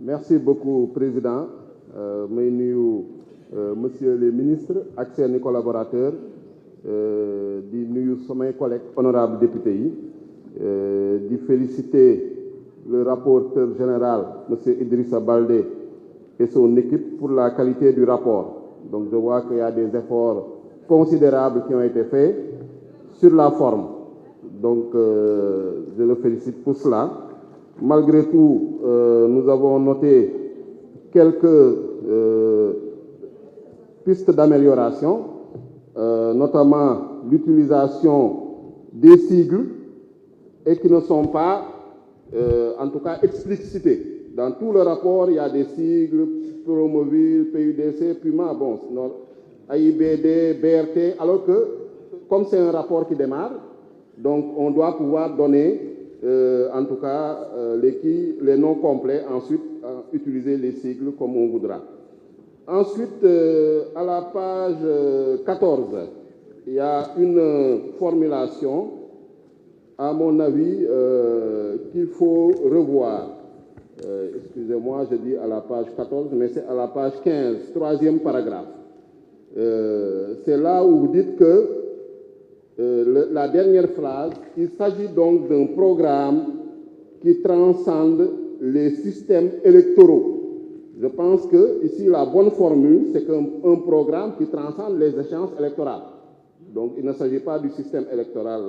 Merci beaucoup, Président. May nuyu Monsieur le ministre ak seeni collaborateurs di nuyu samay collègues honorables députés yi di féliciter le rapporteur général, Monsieur Idrissa Baldé, et son équipe pour la qualité du rapport. Donc je vois qu'il y a des efforts considérables qui ont été faits sur la forme. Donc je le félicite pour cela. Malgré tout, nous avons noté quelques pistes d'amélioration, notamment l'utilisation des sigles et qui ne sont pas, en tout cas, explicités. Dans tout le rapport, il y a des sigles, Promoville, PUDC, Puma, bon, AIBD, BRT, alors que, comme c'est un rapport qui démarre, donc on doit pouvoir donner, en tout cas, les noms complets, ensuite utiliser les sigles comme on voudra. Ensuite, à la page 14, il y a une formulation, à mon avis, qu'il faut revoir. Excusez-moi, je dis à la page 14, mais c'est à la page 15, troisième paragraphe. C'est là où vous dites que la dernière phrase, il s'agit donc d'un programme qui transcende les systèmes électoraux. Je pense que ici la bonne formule, c'est qu'un programme qui transcende les échéances électorales. Donc il ne s'agit pas du système électoral,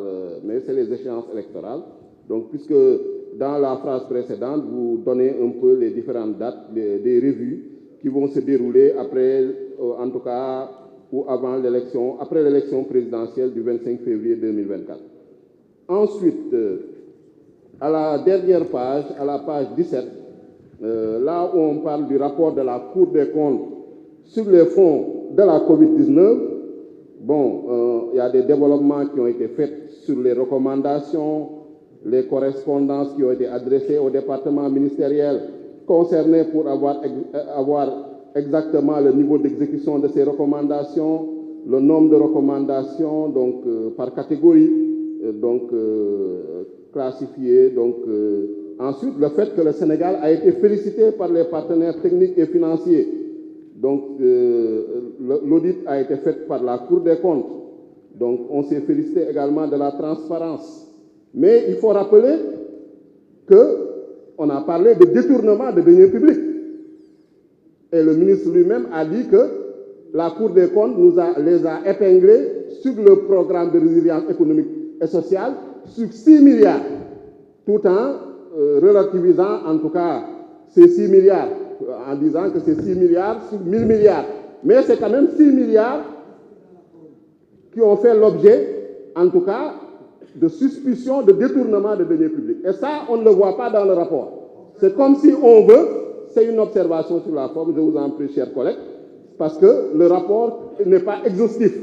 mais c'est les échéances électorales. Donc puisque dans la phrase précédente, vous donnez un peu les différentes dates des revues qui vont se dérouler après, en tout cas, ou avant l'élection, après l'élection présidentielle du 25 février 2024. Ensuite, à la dernière page, à la page 17, là où on parle du rapport de la Cour des comptes sur les fonds de la COVID-19, bon, il y a des développements qui ont été faits sur les recommandations, les correspondances qui ont été adressées au département ministériel concerné pour avoir exactement le niveau d'exécution de ces recommandations, le nombre de recommandations donc, par catégorie, donc classifiées. Donc, ensuite, le fait que le Sénégal a été félicité par les partenaires techniques et financiers. Donc, l'audit a été fait par la Cour des comptes. Donc, on s'est félicité également de la transparence. Mais il faut rappeler qu'on a parlé de détournement de deniers publics. Et le ministre lui-même a dit que la Cour des comptes les a épinglés sur le programme de résilience économique et sociale sur 6 milliards, tout en relativisant en tout cas ces 6 milliards, en disant que c'est 6 milliards sur 1000 milliards. Mais c'est quand même 6 milliards qui ont fait l'objet, en tout cas, de suspicion de détournement de deniers publics. Et ça, on ne le voit pas dans le rapport. C'est comme si on veut, c'est une observation sur la forme, je vous en prie, chers collègues, parce que le rapport n'est pas exhaustif.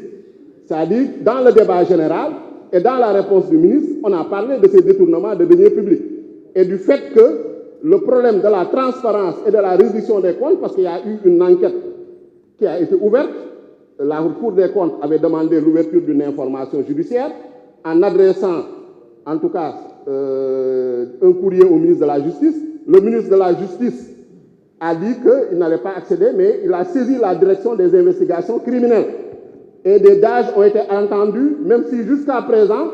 C'est-à-dire, dans le débat général et dans la réponse du ministre, on a parlé de ces détournements de deniers publics et du fait que le problème de la transparence et de la réduction des comptes, parce qu'il y a eu une enquête qui a été ouverte, la Cour des comptes avait demandé l'ouverture d'une information judiciaire en adressant, en tout cas, un courrier au ministre de la Justice. Le ministre de la Justice a dit qu'il n'allait pas accéder, mais il a saisi la direction des investigations criminelles. Et des DAGE ont été entendus, même si jusqu'à présent,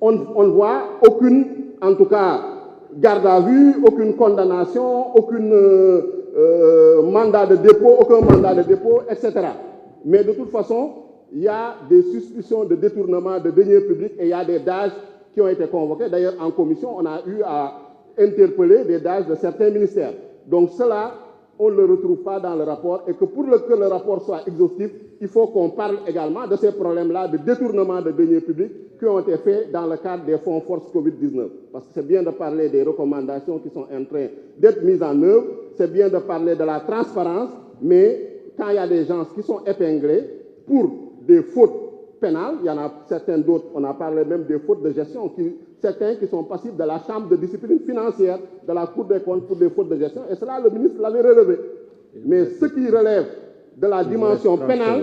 on ne voit aucune, en tout cas, garde à vue, aucune condamnation, aucun mandat de dépôt, etc. Mais de toute façon, il y a des suspicions de détournement de deniers publics et il y a des DAGE qui ont été convoqués. D'ailleurs, en commission, on a eu à interpeller des DAGE de certains ministères. Donc cela, on ne le retrouve pas dans le rapport et que pour que le rapport soit exhaustif, il faut qu'on parle également de ces problèmes-là de détournement de deniers publics qui ont été faits dans le cadre des fonds force Covid-19. Parce que c'est bien de parler des recommandations qui sont en train d'être mises en œuvre, c'est bien de parler de la transparence, mais quand il y a des gens qui sont épinglés pour des fautes pénales, il y en a certains d'autres, on a parlé même des fautes de gestion, certains qui sont passifs de la chambre de discipline financière de la Cour des comptes pour des fautes de gestion, et cela le ministre l'avait relevé. Mais ce qui relève de la dimension pénale,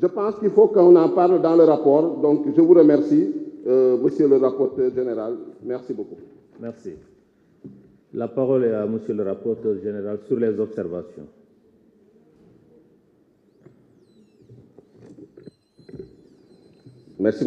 je pense qu'il faut qu'on en parle dans le rapport. Donc je vous remercie, monsieur le rapporteur général. Merci beaucoup. Merci. La parole est à Monsieur le rapporteur général sur les observations. Merci.